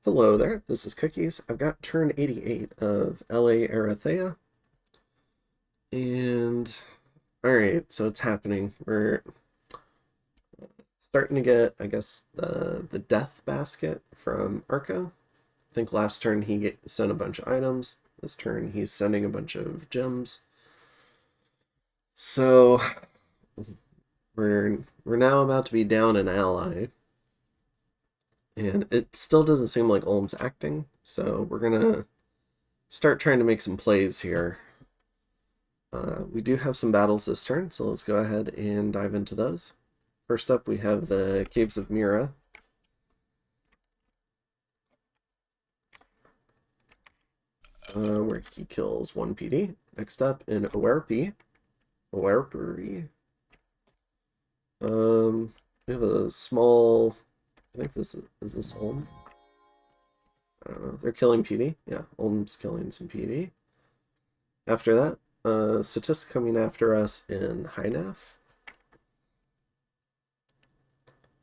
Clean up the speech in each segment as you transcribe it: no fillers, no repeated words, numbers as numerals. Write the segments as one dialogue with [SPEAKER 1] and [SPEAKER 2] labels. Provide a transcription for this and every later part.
[SPEAKER 1] Hello there, this is Cookies. I've got turn 88 of LA Erytheia. And alright, so it's happening. We're starting to get, I guess, the death basket from Arco. I think last turn sent a bunch of items. This turn he's sending a bunch of gems. So we're now about to be down an ally. And it still doesn't seem like Ulm's acting, so we're gonna start trying to make some plays here. We do have some battles this turn, so let's go ahead and dive into those. First up, we have the Caves of Mira. Where he kills 1 PD. Next up, in Owerpi. We have a small... I think this is this Ulm? I don't know. They're killing PD. Yeah, Ulm's killing some PD. After that, Satis coming after us in Hynaf.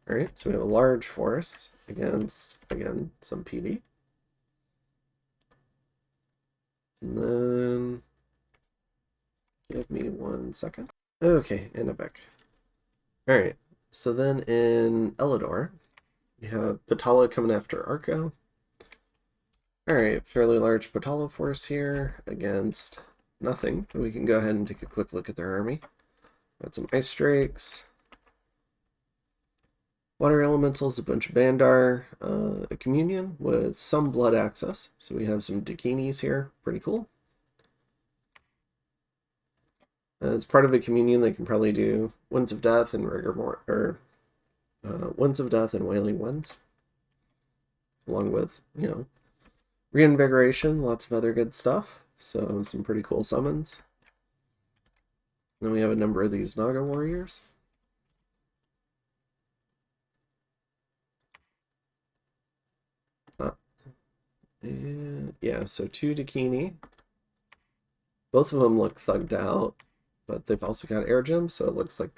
[SPEAKER 1] Alright, so we have a large force against, again, some PD. And then... Give me 1 second. Okay, and I'm back. Alright, so then in Elidor, we have Patala coming after Arco. Alright, fairly large Patala force here against nothing. We can go ahead and take a quick look at their army. Got some Ice Drakes, Water Elementals, a bunch of Bandar, a Communion with some Blood access. So we have some Dakinis here, pretty cool. As part of a Communion, they can probably do Winds of Death and Rigor or Winds of Death and Wailing Winds, along with, Reinvigoration, lots of other good stuff. So some pretty cool summons. Then we have a number of these Naga Warriors. And yeah, so 2 Dakini. Both of them look thugged out, but they've also got air gems, so it looks like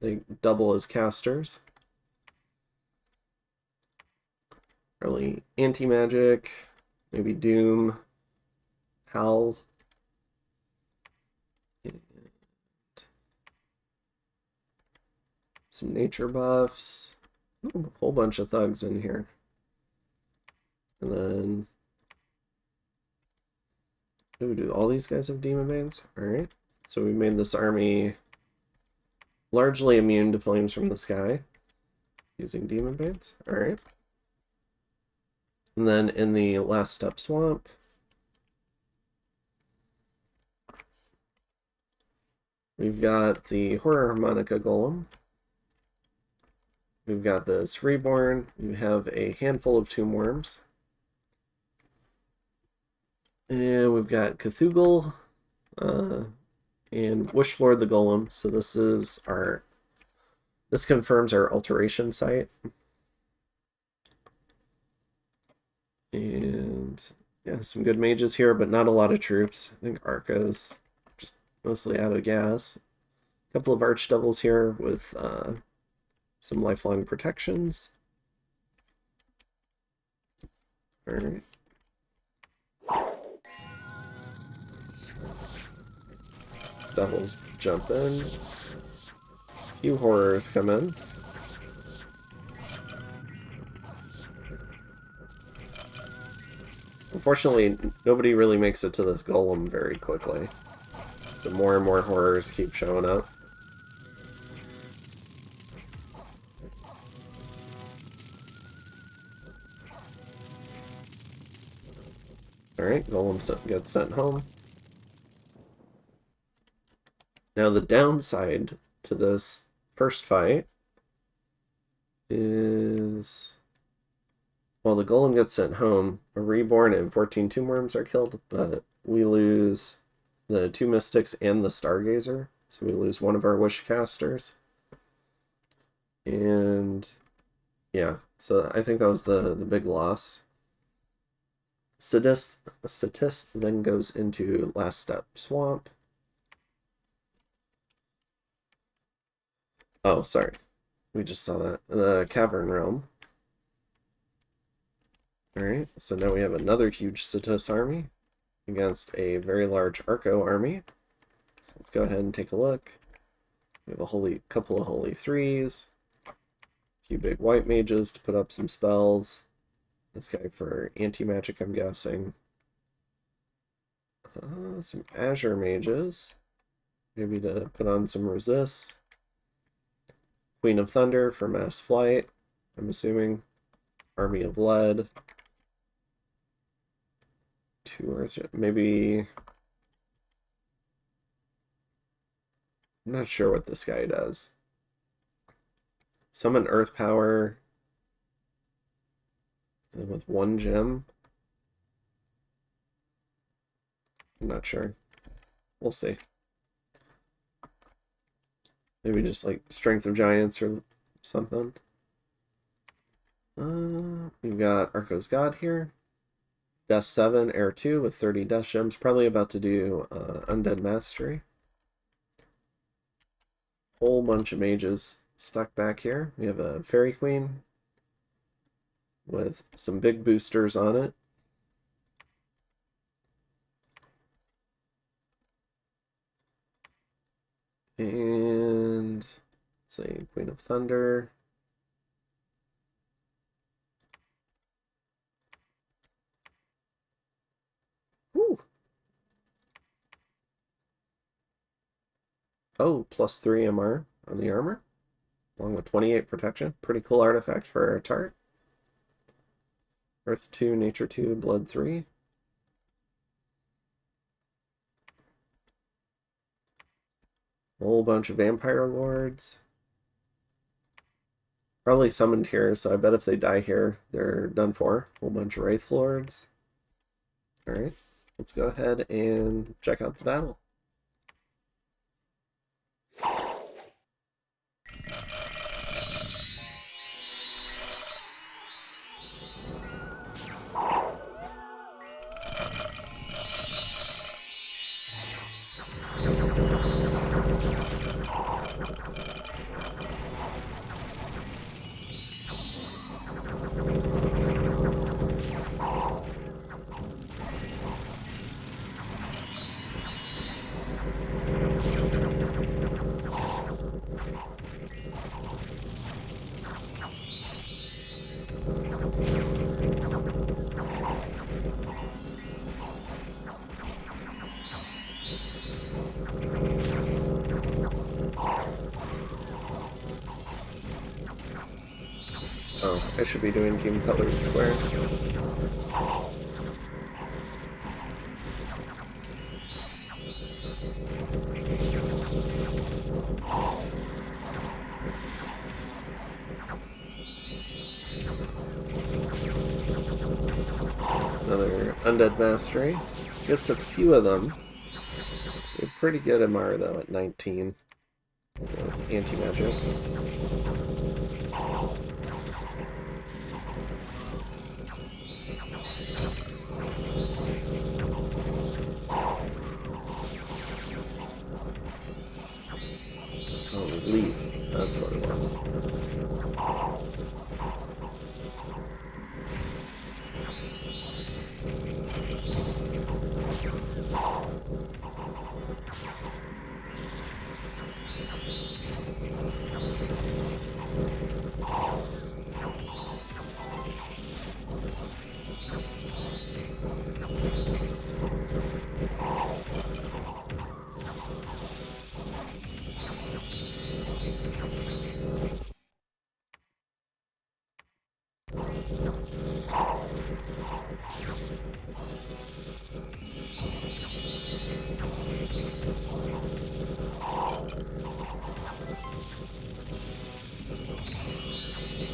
[SPEAKER 1] they double as casters. Probably anti-magic, maybe Doom, Howl. And some nature buffs. Ooh, a whole bunch of thugs in here. And then... Ooh, do all these guys have Demon Banes? Alright. So we made this army largely immune to flames from the sky using Demon Banes. Alright. And then in the last step swamp, we've got the Horror Harmonica Golem. We've got this Reborn. We have a handful of Tomb Worms. And we've got Cthulhu and Wishlord the Golem. So this confirms our alteration site. And yeah, some good mages here, but not a lot of troops. I think Arco's just mostly out of gas. A couple of Archdevils here with some lifelong protections. Alright. Devils jump in. A few horrors come in. Unfortunately, nobody really makes it to this golem very quickly. So more and more horrors keep showing up. Alright, golem gets sent home. Now the downside to this first fight is... Well, the golem gets sent home, a reborn and 14 tomb worms are killed, but we lose the 2 mystics and the stargazer, so we lose one of our wish casters. And yeah, so I think that was the big loss. Sadist then goes into last step swamp. Oh, sorry. We just saw that. The Cavern realm. Alright, so now we have another huge Sitos army against a very large Arco army. So let's go ahead and take a look. We have a couple of holy threes, a few big white mages to put up some spells. This guy for anti-magic, I'm guessing. Some Azure mages, maybe to put on some resists. Queen of Thunder for mass flight, I'm assuming. Army of Lead. Two Earth, maybe. I'm not sure what this guy does. Summon Earth Power. And then with one gem. I'm not sure. We'll see. Maybe just like Strength of Giants or something. We've got Arco's God here. Death 7, Air 2 with 30 Death Gems. Probably about to do Undead Mastery. Whole bunch of mages stuck back here. We have a Fairy Queen with some big boosters on it. And let's see, Queen of Thunder. Woo. Oh, +3 MR on the armor, along with 28 protection. Pretty cool artifact for a tart. Earth 2, Nature 2, Blood 3. A whole bunch of Vampire Lords. Probably summoned here, so I bet if they die here, they're done for. A whole bunch of Wraith Lords. Alright, let's go ahead and check out the battle. Oh, I should be doing team colored squares. Another Undead Mastery. Gets a few of them. They're pretty good MR though at 19 with anti-magic. Oh, leaf. That's what it was.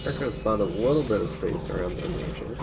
[SPEAKER 1] Arco's bought a little bit of space around the mages.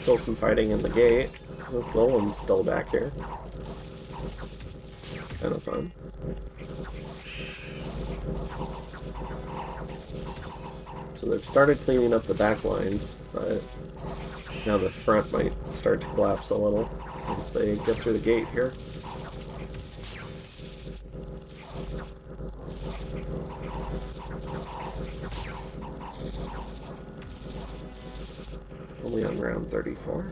[SPEAKER 1] still some fighting in the gate. This golem's still back here. Kind of fun. So they've started cleaning up the back lines, but now the front might start to collapse a little once they get through the gate here. Only on round 34.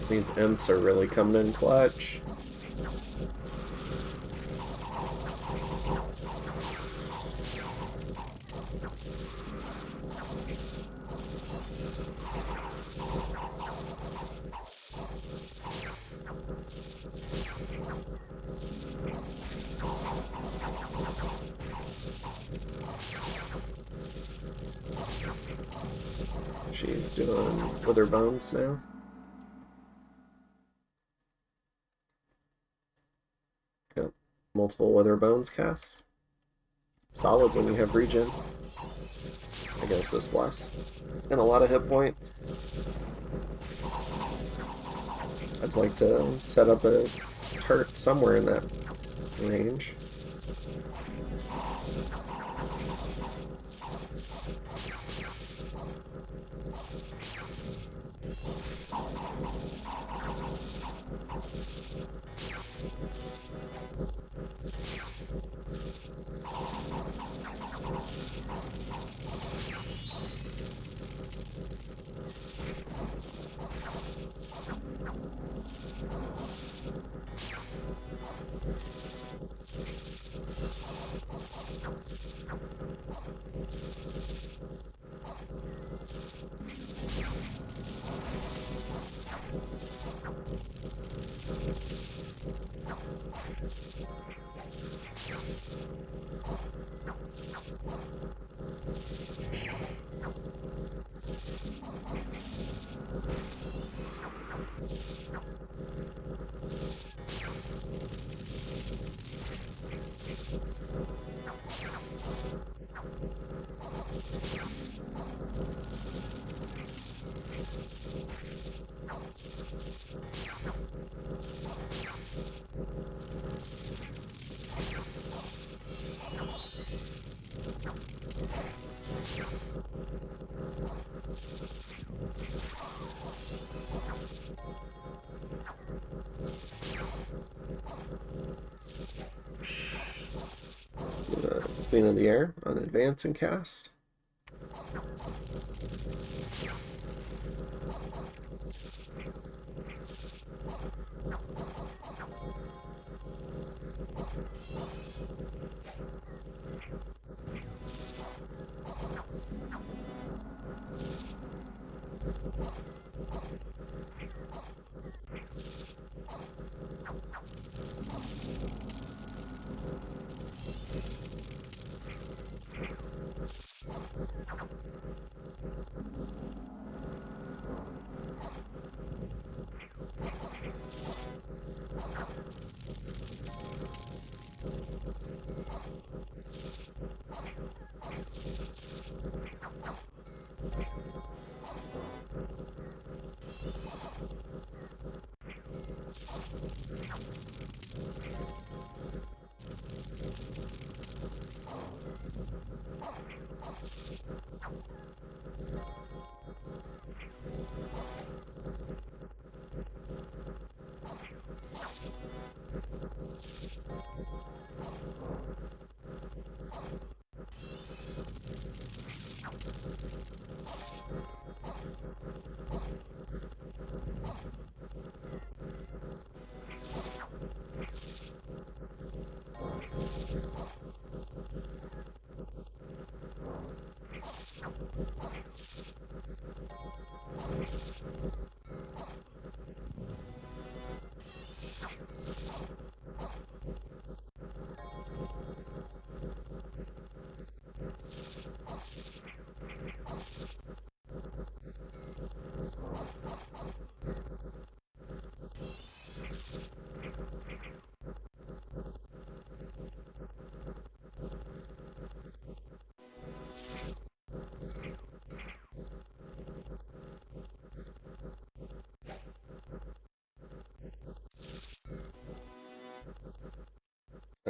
[SPEAKER 1] These imps are really coming in clutch. She's doing Wither Bones now. Got multiple Wither Bones casts. Solid when you have regen against this blast. And a lot of hit points. I'd like to set up a turret somewhere in that range. Queen of the Air on advance and cast.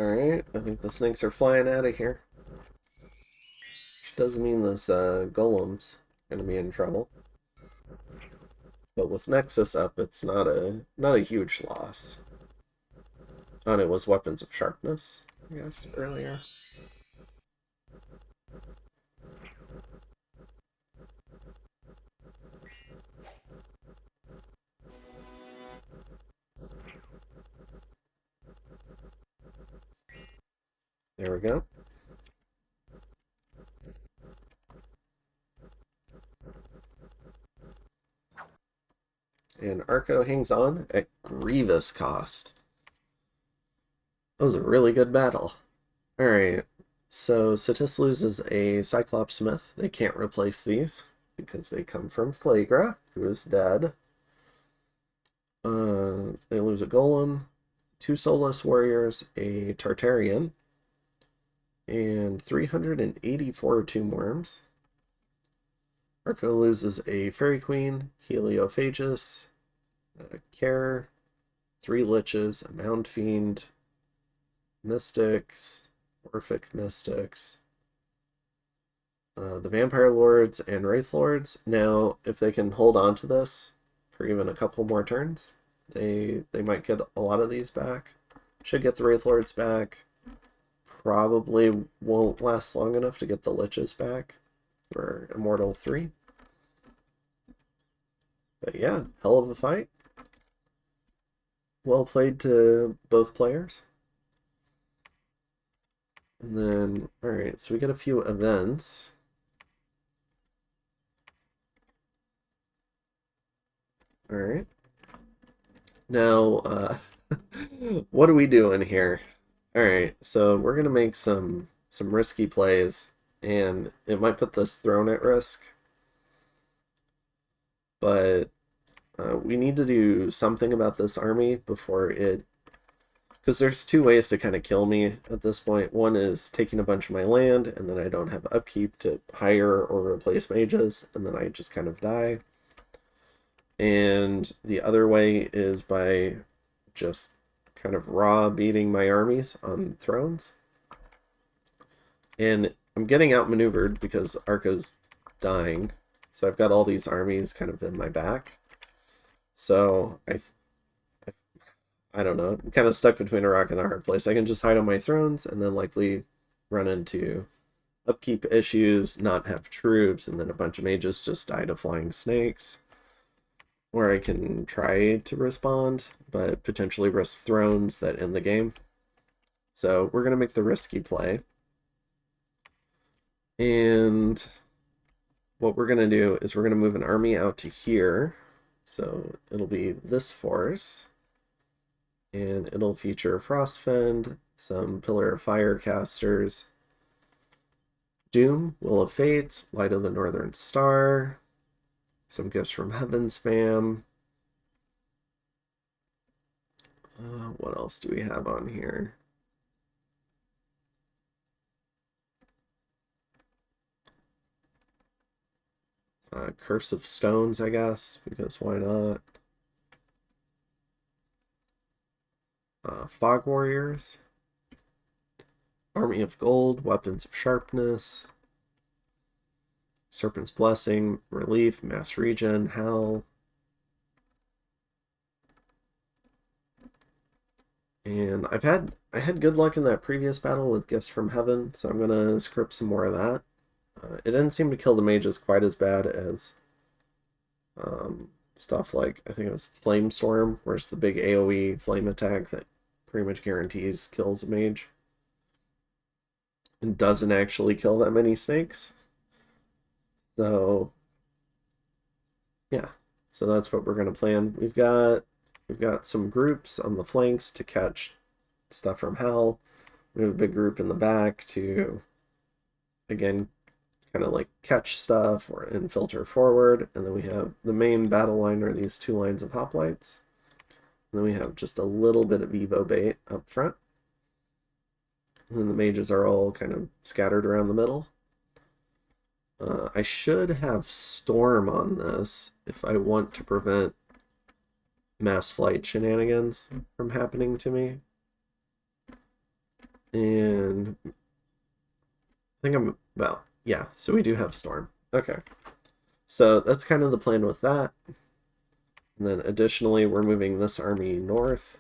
[SPEAKER 1] Alright, I think the snakes are flying out of here. Which does mean this golem's gonna be in trouble. But with Nexus up, it's not a huge loss. Oh, and it was weapons of sharpness, I guess, earlier. There we go. And Arco hangs on at grievous cost. That was a really good battle. Alright, so Cetus loses a Cyclops Smith. They can't replace these because they come from Flagra, who is dead. They lose a Golem, 2 Soulless Warriors, a Tartarian, and 384 Tomb Worms. Arco loses a Fairy Queen, Heliophagus, a Care, 3 Liches, a Mound Fiend, Mystics, Orphic Mystics, the Vampire Lords, and Wraith Lords. Now, if they can hold on to this for even a couple more turns, they might get a lot of these back. Should get the Wraith Lords back. Probably won't last long enough to get the Liches back for Immortal 3. But yeah, hell of a fight. Well played to both players. And then, alright, so we get a few events. Alright. Now, what are we doing here? Alright, so we're gonna make some risky plays, and it might put this throne at risk. But we need to do something about this army before it... Because there's 2 ways to kind of kill me at this point. One is taking a bunch of my land, and then I don't have upkeep to hire or replace mages, and then I just kind of die. And the other way is by just kind of raw beating my armies on thrones. And I'm getting outmaneuvered because Arco's dying. So I've got all these armies kind of in my back. So I don't know, I'm kind of stuck between a rock and a hard place. I can just hide on my thrones and then likely run into upkeep issues, not have troops, and then a bunch of mages just die to flying snakes. Or I can try to respond, but potentially risk thrones that end the game. So we're going to make the risky play. And what we're going to do is we're going to move an army out to here. So it'll be this force. And it'll feature Frostfend, some Pillar of Fire casters, Doom, Will of Fates, Light of the Northern Star, some Gifts from Heaven spam. What else do we have on here? Curse of Stones, I guess, because why not? Fog Warriors, Army of Gold, Weapons of Sharpness, Serpent's Blessing, Relief, Mass Regen, Hell. And I had good luck in that previous battle with Gifts from Heaven, so I'm gonna script some more of that. It didn't seem to kill the mages quite as bad as stuff like, I think it was Flame Storm, where it's the big AoE flame attack that pretty much guarantees kills a mage. And doesn't actually kill that many snakes. So yeah, so that's what we're gonna plan. We've got some groups on the flanks to catch stuff from hell. We have a big group in the back to, again, kind of like catch stuff or and filter forward. And then we have the main battle line are these 2 lines of hoplites. And then we have just a little bit of Evo bait up front. And then the mages are all kind of scattered around the middle. I should have Storm on this if I want to prevent mass flight shenanigans from happening to me. And I think I'm about, yeah, so we do have Storm. Okay. So that's kind of the plan with that. And then additionally, we're moving this army north.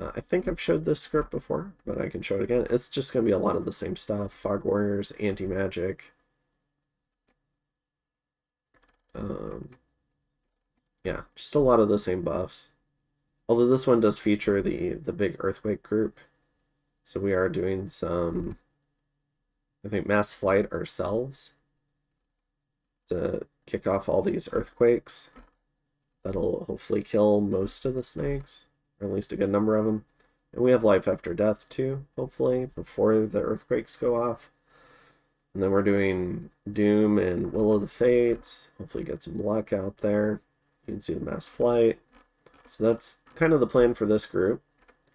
[SPEAKER 1] I think I've showed this script before, but I can show it again. It's just going to be a lot of the same stuff. Fog Warriors, Anti-Magic. Yeah, just a lot of the same buffs. Although this one does feature the big Earthquake group. So we are doing some, I think, mass flight ourselves to kick off all these Earthquakes. That'll hopefully kill most of the snakes, or at least a good number of them. And we have life after death too, hopefully, before the Earthquakes go off. And then we're doing Doom and Will of the Fates. Hopefully get some luck out there. You can see the mass flight. So that's kind of the plan for this group.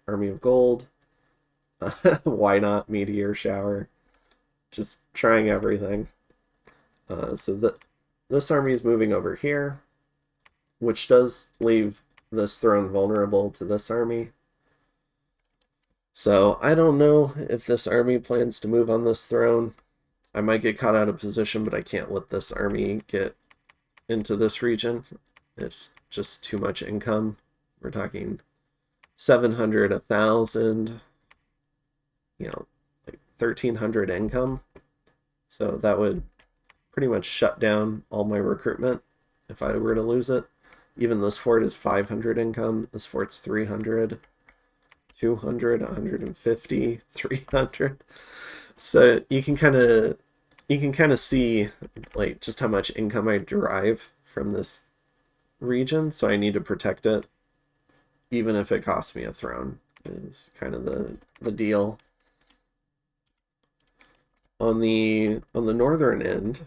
[SPEAKER 1] Army of Gold. Why not Meteor Shower? Just trying everything. So this army is moving over here, which does leave this throne vulnerable to this army. So I don't know if this army plans to move on this throne. I might get caught out of position, but I can't let this army get into this region. It's just too much income. We're talking 700, 1,000, like 1,300 income. So that would pretty much shut down all my recruitment if I were to lose it. Even this fort is 500 income. This fort's 300, 200, 150, 300. So you can kind of see like just how much income I derive from this region. So I need to protect it, even if it costs me a throne. Is kind of the deal. On the northern end,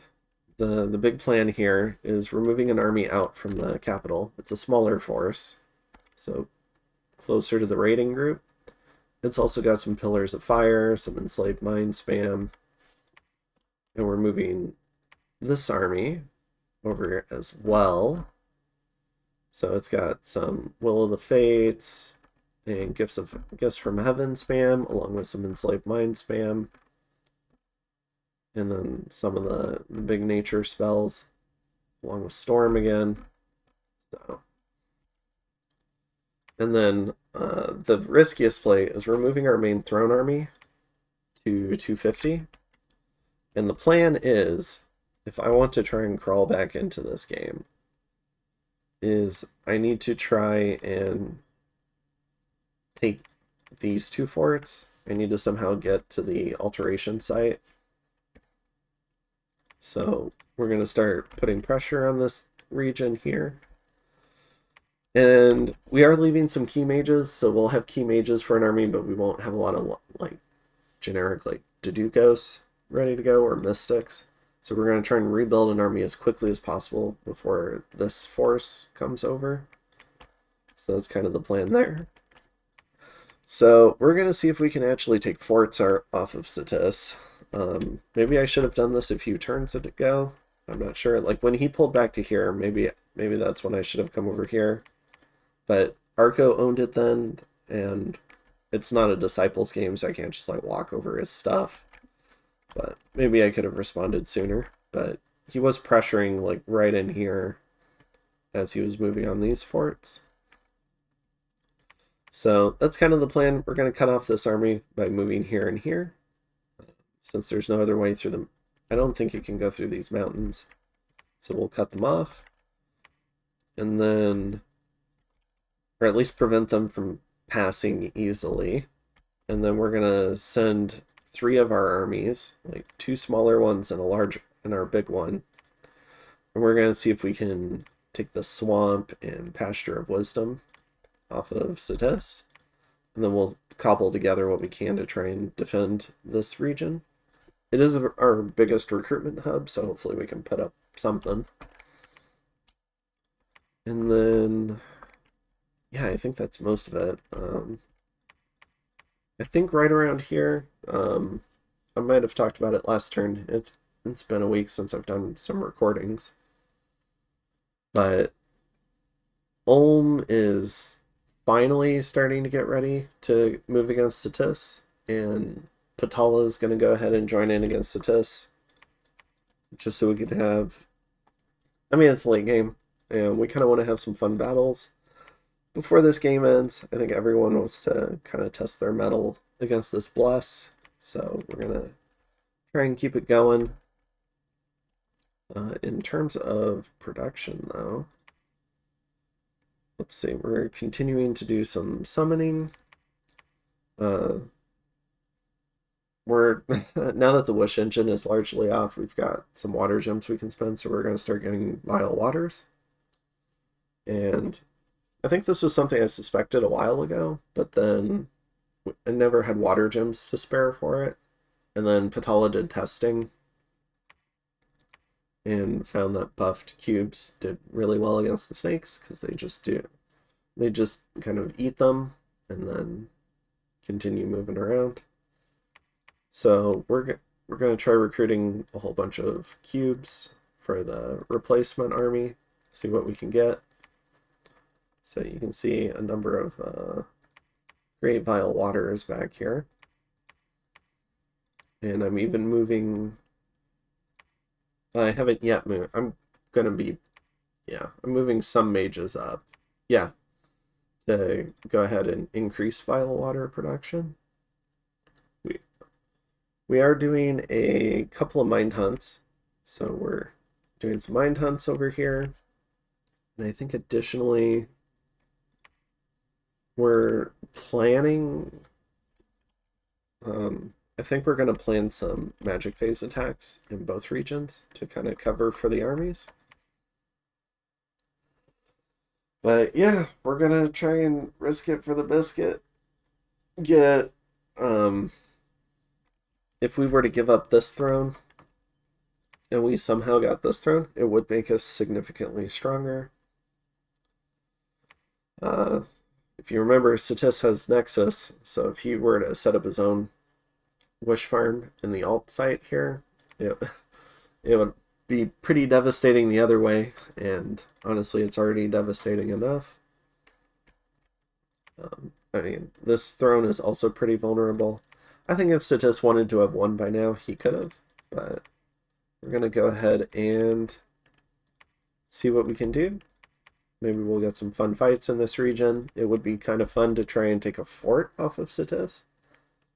[SPEAKER 1] the big plan here is removing an army out from the capital. It's a smaller force, so closer to the raiding group. It's also got some pillars of fire, some enslaved mind spam, and we're moving this army over here as well. So it's got some Will of the Fates and Gifts from Heaven spam, along with some enslaved mind spam. And then some of the big nature spells, along with Storm again. So, and then the riskiest play is removing our main throne army to 250. And the plan is, if I want to try and crawl back into this game, is I need to try and take these two forts. I need to somehow get to the alteration site. So we're going to start putting pressure on this region here. And we are leaving some key mages, so we'll have key mages for an army, but we won't have a lot of like generic like Dedukos ready to go or mystics. So we're going to try and rebuild an army as quickly as possible before this force comes over. So that's kind of the plan there. So we're going to see if we can actually take forts off of Satis. Maybe I should have done this a few turns ago. I'm not sure. Like when he pulled back to here, maybe that's when I should have come over here. But Arco owned it then, and it's not a Disciples game, so I can't just like walk over his stuff. But maybe I could have responded sooner. But he was pressuring like right in here as he was moving on these forts. So that's kind of the plan. We're going to cut off this army by moving here and here. Since there's no other way through them, I don't think you can go through these mountains. So we'll cut them off. And then, or at least prevent them from passing easily. And then we're going to send 3 of our armies, like 2 smaller ones and our big one. And we're going to see if we can take the swamp and pasture of wisdom off of Satis. And then we'll cobble together what we can to try and defend this region. It is our biggest recruitment hub, so hopefully we can put up something. And then, yeah, I think that's most of it. I think right around here, I might have talked about it last turn. It's been a week since I've done some recordings. But Ulm is finally starting to get ready to move against Satis. and Patala is going to go ahead and join in against Satis, just so we can have... I mean, it's late game, and we kind of want to have some fun battles before this game ends. I think everyone wants to kind of test their mettle against this Bless, so we're going to try and keep it going. In terms of production, though, let's see, we're continuing to do some summoning. We're now that the Wish engine is largely off, we've got some water gems we can spend, so we're going to start getting Vile Waters. And I think this was something I suspected a while ago, but then I never had water gems to spare for it. And then Patala did testing and found that buffed cubes did really well against the snakes, because they just kind of eat them and then continue moving around. So we're going to try recruiting a whole bunch of cubes for the replacement army, see what we can get. So you can see a number of great Vile Waters back here. And I'm even moving... I haven't yet moved. I'm moving some mages up. Yeah, to go ahead and increase Vile Water production. We are doing a couple of mind hunts, so we're doing some mind hunts over here. And I think additionally, we're planning... I think we're going to plan some magic phase attacks in both regions to kind of cover for the armies. But yeah, we're going to try and risk it for the biscuit. Get, if we were to give up this throne, and we somehow got this throne, it would make us significantly stronger. If you remember, Satis has Nexus, so if he were to set up his own Wish farm in the alt site here, it would be pretty devastating the other way, and honestly it's already devastating enough. I mean, this throne is also pretty vulnerable. I think if Satis wanted to have won by now, he could have, but we're going to go ahead and see what we can do. Maybe we'll get some fun fights in this region. It would be kind of fun to try and take a fort off of Satis,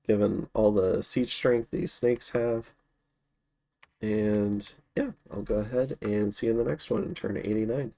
[SPEAKER 1] given all the siege strength these snakes have. And yeah, I'll go ahead and see you in the next one in turn 89.